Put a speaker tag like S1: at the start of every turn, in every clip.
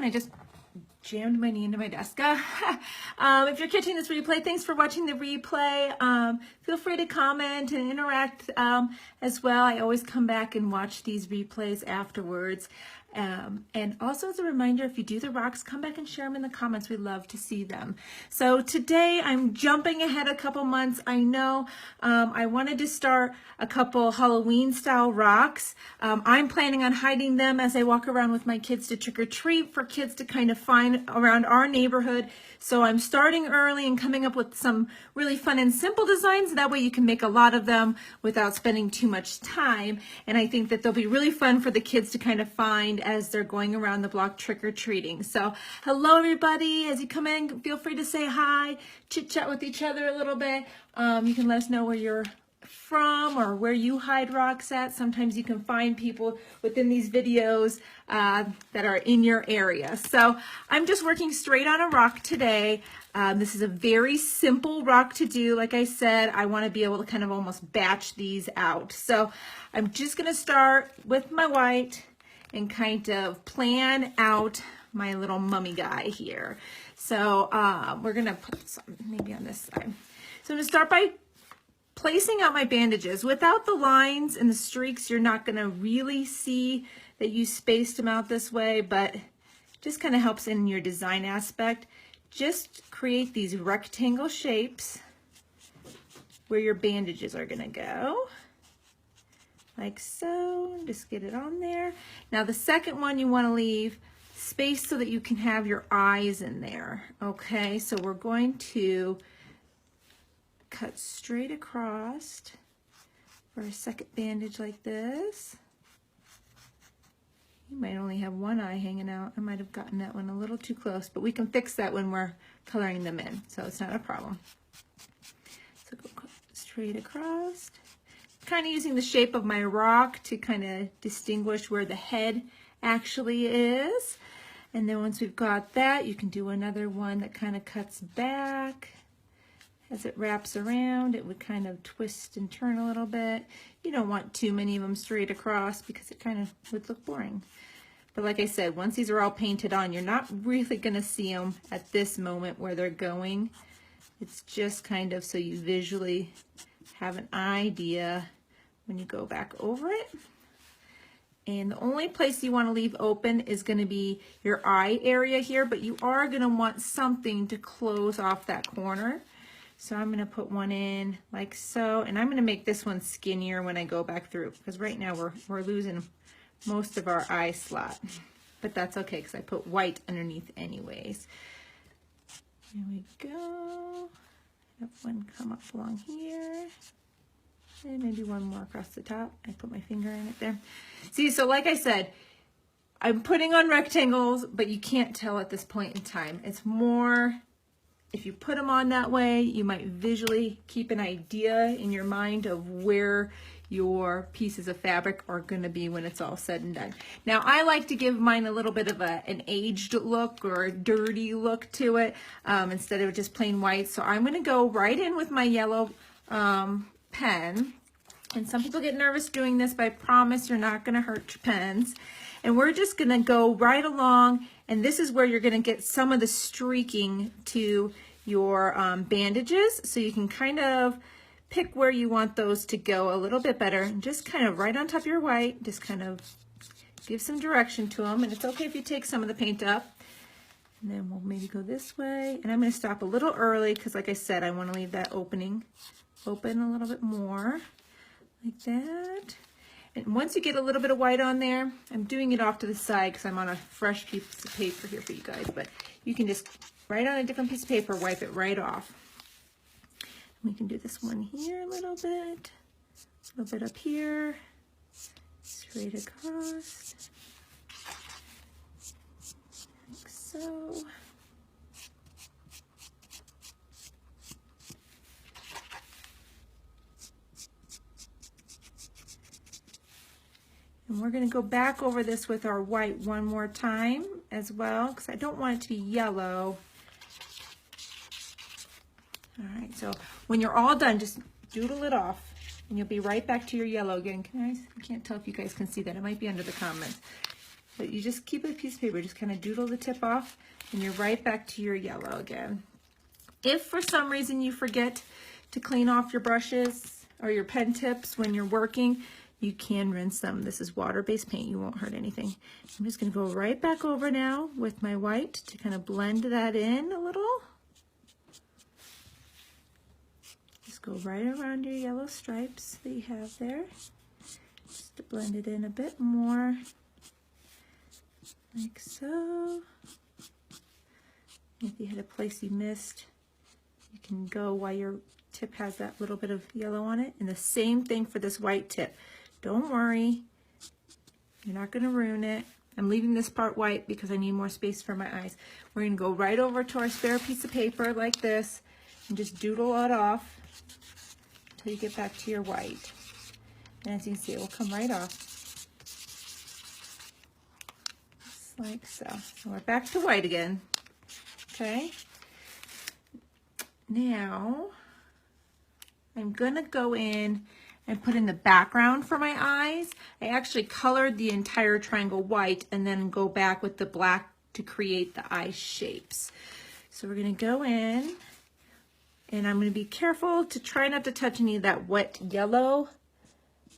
S1: and I just jammed my knee into my desk. If you're catching this replay, thanks for watching the replay. Feel free to comment and interact as well. I always come back and watch these replays afterwards. And also as a reminder, if you do the rocks, come back and share them in the comments. We love to see them. So today I'm jumping ahead a couple months. I know I wanted to start a couple Halloween style rocks. I'm planning on hiding them as I walk around with my kids to trick or treat for kids to kind of find around our neighborhood. So I'm starting early and coming up with some really fun and simple designs. That way you can make a lot of them without spending too much time. And I think that they'll be really fun for the kids to kind of find as they're going around the block trick-or-treating. So hello everybody. As you come in, feel free to say hi, chit-chat with each other a little bit. You can let us know where you're from or where you hide rocks at. Sometimes you can find people within these videos that are in your area. So I'm just working straight on a rock today. This is a very simple rock to do. Like I said, I want to be able to kind of almost batch these out. So I'm just going to start with my white and kind of plan out my little mummy guy here. So we're going to put some maybe on this side. So I'm going to start by placing out my bandages. Without the lines and the streaks, you're not going to really see that you spaced them out this way, but just kind of helps in your design aspect. Just create these rectangle shapes where your bandages are going to go. Like so, just get it on there. Now the second one, you want to leave space so that you can have your eyes in there. Okay, so we're going to cut straight across for a second bandage like this. You might only have one eye hanging out. I might have gotten that one a little too close, but we can fix that when we're coloring them in, so it's not a problem. So go straight across. Kind of using the shape of my rock to kind of distinguish where the head actually is. And then once we've got that, you can do another one that kind of cuts back. As it wraps around, it would kind of twist and turn a little bit. You don't want too many of them straight across because it kind of would look boring. But like I said, once these are all painted on, you're not really going to see them at this moment where they're going. It's just kind of so you visually have an idea when you go back over it. And the only place you want to leave open is going to be your eye area here, but you are going to want something to close off that corner. So I'm going to put one in like so, and I'm going to make this one skinnier when I go back through, because right now we're losing most of our eye slot, but that's okay because I put white underneath anyways. Here we go. Have one come up along here. And maybe one more across the top. I put my finger in it there. See, so like I said, I'm putting on rectangles, but you can't tell at this point in time. It's more, if you put them on that way, you might visually keep an idea in your mind of where your pieces of fabric are going to be when it's all said and done. Now, I like to give mine a little bit of an aged look or a dirty look to it instead of just plain white. So I'm going to go right in with my yellow pen. And some people get nervous doing this, but I promise you're not going to hurt your pens. And we're just going to go right along, and this is where you're going to get some of the streaking to your bandages, so you can kind of pick where you want those to go a little bit better, and just kind of right on top of your white, just kind of give some direction to them. And it's okay if you take some of the paint up. And then we'll maybe go this way, and I'm going to stop a little early because, like I said, I want to leave that opening open a little bit more, like that. And once you get a little bit of white on there, I'm doing it off to the side because I'm on a fresh piece of paper here for you guys, but you can just write on a different piece of paper, wipe it right off. We can do this one here a little bit up here, straight across, like so. And we're going to go back over this with our white one more time as well, because I don't want it to be yellow. All right, so when you're all done, just doodle it off, and you'll be right back to your yellow again. I can't tell if you guys can see that. It might be under the comments. But you just keep a piece of paper, just kind of doodle the tip off, and you're right back to your yellow again. If for some reason you forget to clean off your brushes or your pen tips when you're working, you can rinse them. This is water-based paint, you won't hurt anything. I'm just gonna go right back over now with my white to kind of blend that in a little. Just go right around your yellow stripes that you have there, just to blend it in a bit more, like so. If you had a place you missed, you can go while your tip has that little bit of yellow on it. And the same thing for this white tip. Don't worry, you're not gonna ruin it. I'm leaving this part white because I need more space for my eyes. We're gonna go right over to our spare piece of paper like this and just doodle it off until you get back to your white. And as you can see, it will come right off. Just like so. So we're back to white again, okay? Now, I'm gonna go in and put in the background for my eyes. I actually colored the entire triangle white and then go back with the black to create the eye shapes. So we're gonna go in and I'm gonna be careful to try not to touch any of that wet yellow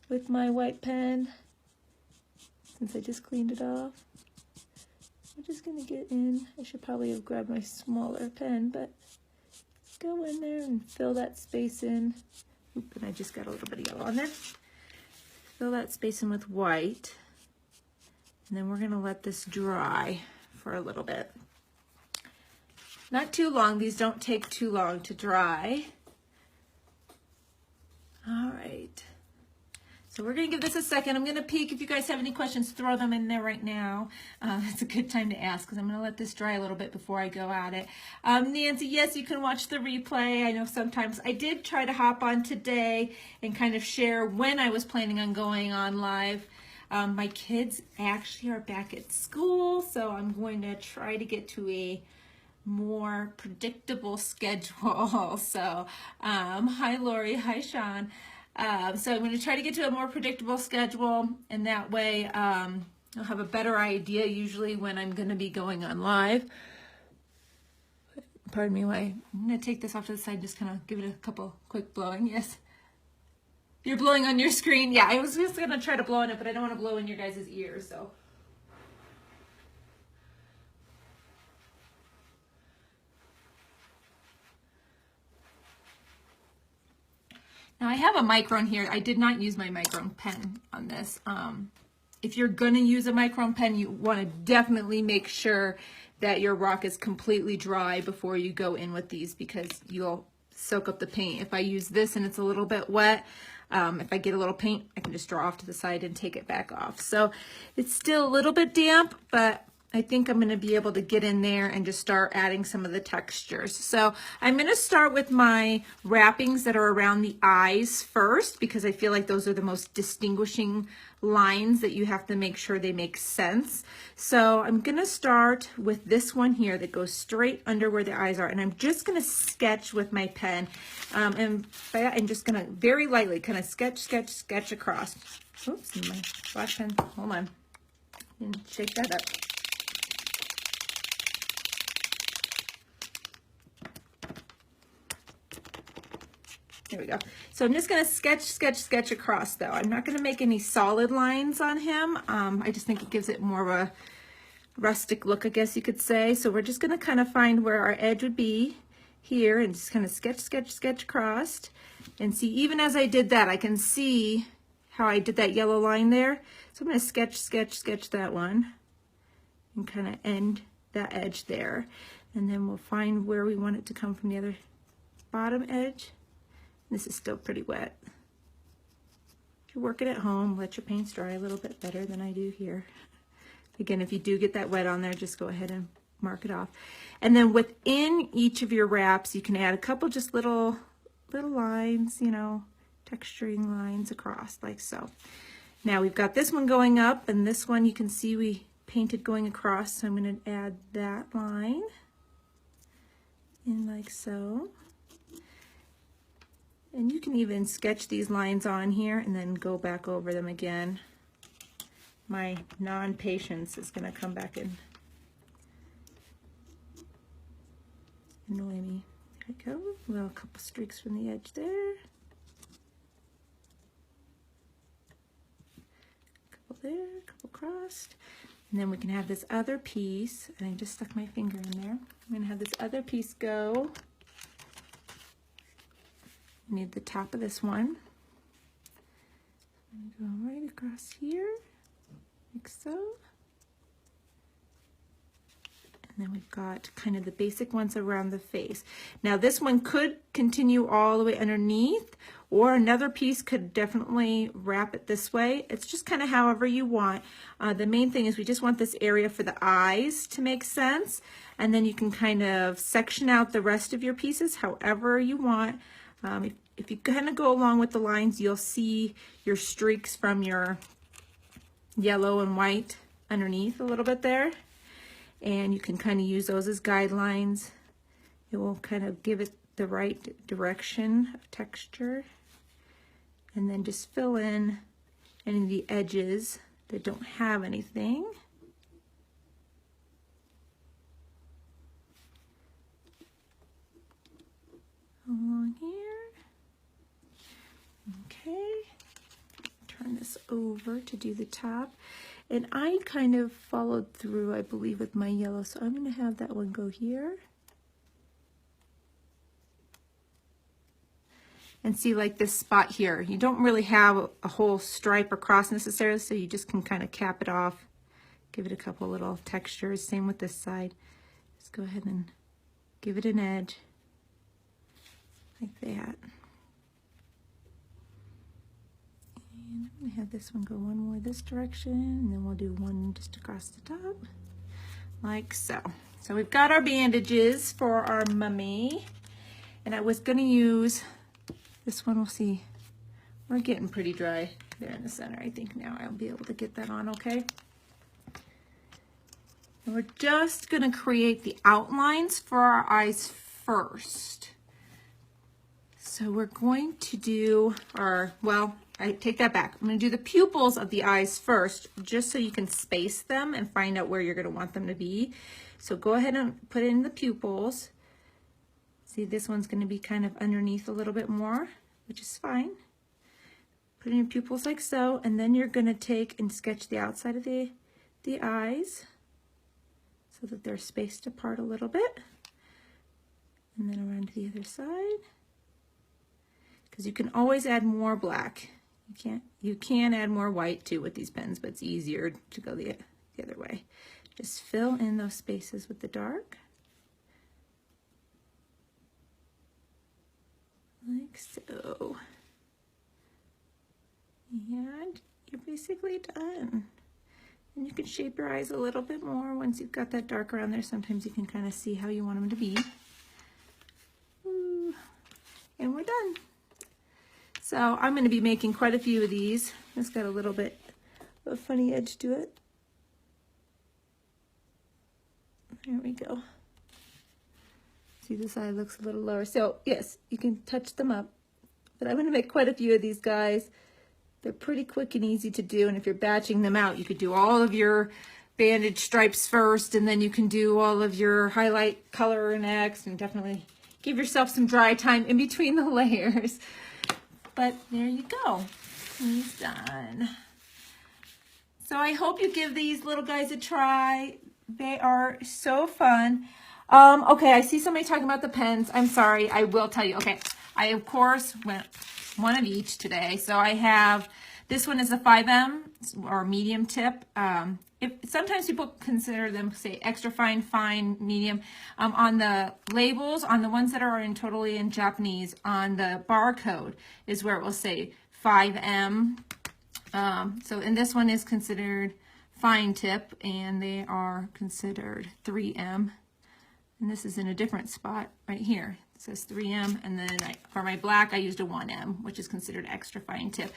S1: with my white pen since I just cleaned it off. I'm just gonna get in. I should probably have grabbed my smaller pen, but go in there and fill that space in. Oop, and I just got a little bit of yellow on there. Fill that space in with white. And then we're gonna let this dry for a little bit. Not too long, these don't take too long to dry. All right. So we're gonna give this a second. I'm gonna peek. If you guys have any questions, throw them in there right now. It's a good time to ask because I'm gonna let this dry a little bit before I go at it. Nancy, yes, you can watch the replay. I know sometimes I did try to hop on today and kind of share when I was planning on going on live. My kids actually are back at school, so I'm going to try to get to a more predictable schedule. So, hi Lori, hi Sean. So I'm going to try to get to a more predictable schedule, and that way I'll have a better idea usually when I'm going to be going on live. Pardon me, I'm going to take this off to the side, just kind of give it a couple quick blowing. Yes. You're blowing on your screen. Yeah, I was just going to try to blow on it, but I don't want to blow in your guys' ears, so. Now I have a Micron here. I did not use my Micron pen on this. If you're gonna use a Micron pen, you wanna definitely make sure that your rock is completely dry before you go in with these because you'll soak up the paint. If I use this and it's a little bit wet, if I get a little paint, I can just draw off to the side and take it back off. So it's still a little bit damp, but I think I'm gonna be able to get in there and just start adding some of the textures. So I'm gonna start with my wrappings that are around the eyes first because I feel like those are the most distinguishing lines that you have to make sure they make sense. So I'm gonna start with this one here that goes straight under where the eyes are, and I'm just gonna sketch with my pen. And by that, I'm just gonna very lightly kind of sketch across. Oops, my black pen, hold on. And shake that up. There we go. So I'm just going to sketch across though. I'm not going to make any solid lines on him. I just think it gives it more of a rustic look, I guess you could say. So we're just going to kind of find where our edge would be here and just kind of sketch across. And see, even as I did that, I can see how I did that yellow line there. So I'm going to sketch that one and kind of end that edge there. And then we'll find where we want it to come from the other bottom edge. This is still pretty wet. If you're working at home, let your paints dry a little bit better than I do here. Again, if you do get that wet on there, just go ahead and mark it off. And then within each of your wraps, you can add a couple just little lines, you know, texturing lines across like so. Now we've got this one going up, and this one you can see we painted going across, so I'm going to add that line in like so. And you can even sketch these lines on here and then go back over them again my non-patience is going to come back and annoy me. There we go. Well, a couple streaks from the edge there. A couple there, a couple crossed. And then we can have this other piece, and I just stuck my finger in there. I'm going to have this other piece go. Need the top of this one. I'm going to go right across here, like so. And then we've got kind of the basic ones around the face. Now this one could continue all the way underneath, or another piece could definitely wrap it this way. It's just kind of however you want. The main thing is we just want this area for the eyes to make sense. And then you can kind of section out the rest of your pieces however you want. If you kind of go along with the lines, you'll see your streaks from your yellow and white underneath a little bit there. And you can kind of use those as guidelines. It will kind of give it the right direction of texture. And then just fill in any of the edges that don't have anything. Along here. Okay. Turn this over to do the top. And I kind of followed through, I believe, with my yellow. So I'm going to have that one go here. And see, like this spot here, you don't really have a whole stripe or cross necessarily, so you just can kind of cap it off. Give it a couple little textures. Same with this side. Just go ahead and give it an edge. Like that. And I'm going to have this one go one more this direction, and then we'll do one just across the top, like so. So we've got our bandages for our mummy, and I was going to use this one. We'll see. We're getting pretty dry there in the center. I think now I'll be able to get that on okay. And we're just going to create the outlines for our eyes first. So we're going to do our, well, I take that back. I'm going to do the pupils of the eyes first, just so you can space them and find out where you're going to want them to be. So go ahead and put in the pupils. See, this one's going to be kind of underneath a little bit more, which is fine. Put in your pupils like so, and then you're going to take and sketch the outside of the eyes so that they're spaced apart a little bit. And then around to the other side. Because you can always add more black. You can add more white too with these pens, but it's easier to go the other way. Just fill in those spaces with the dark. Like so. And you're basically done. And you can shape your eyes a little bit more once you've got that dark around there. Sometimes you can kind of see how you want them to be. Ooh. And we're done. So I'm going to be making quite a few of these. It's got a little bit of a funny edge to it. There we go. See, this eye looks a little lower. So yes, you can touch them up. But I'm going to make quite a few of these guys. They're pretty quick and easy to do. And if you're batching them out, you could do all of your bandage stripes first, and then you can do all of your highlight color next, and definitely give yourself some dry time in between the layers. But there you go. He's done. So I hope you give these little guys a try. They are so fun. Okay, I see somebody talking about the pens. I'm sorry, I will tell you. Okay, I of course went one of each today. So I have, this one is a 5M or medium tip. Sometimes people consider them, say, extra fine, fine, medium. On the labels, on the ones that are totally in Japanese, on the barcode is where it will say 5M. And this one is considered fine tip, and they are considered 3M. And this is in a different spot right here. It says 3M, and then for my black, I used a 1M, which is considered extra fine tip.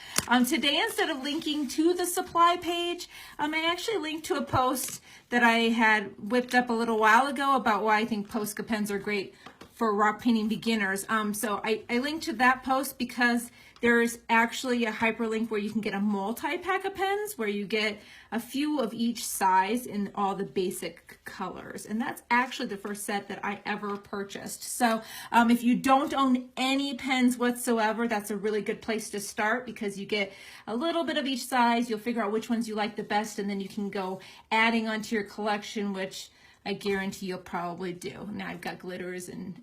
S1: Today, instead of linking to the supply page, I actually linked to a post that I had whipped up a little while ago about why I think Posca pens are great for rock painting beginners. So I linked to that post because there's actually a hyperlink where you can get a multi-pack of pens where you get a few of each size in all the basic colors. And that's actually the first set that I ever purchased. So if you don't own any pens whatsoever, that's a really good place to start because you get a little bit of each size. You'll figure out which ones you like the best, and then you can go adding onto your collection, which I guarantee you'll probably do. Now I've got glitters and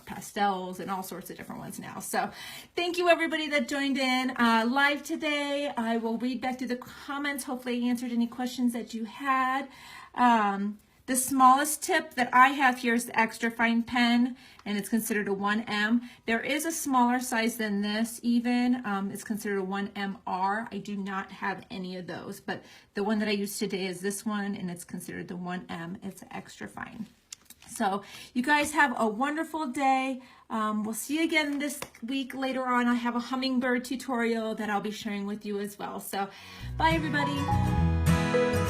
S1: pastels and all sorts of different ones now. So thank you everybody that joined in live today. I will read back through the comments. Hopefully I answered any questions that you had. The smallest tip that I have here is the extra fine pen, and it's considered a 1M. There is a smaller size than this even. It's considered a 1MR. I do not have any of those, but the one that I use today is this one, and it's considered the 1M. It's extra fine. So you guys have a wonderful day. We'll see you again this week. Later on, I have a hummingbird tutorial that I'll be sharing with you as well. So bye everybody.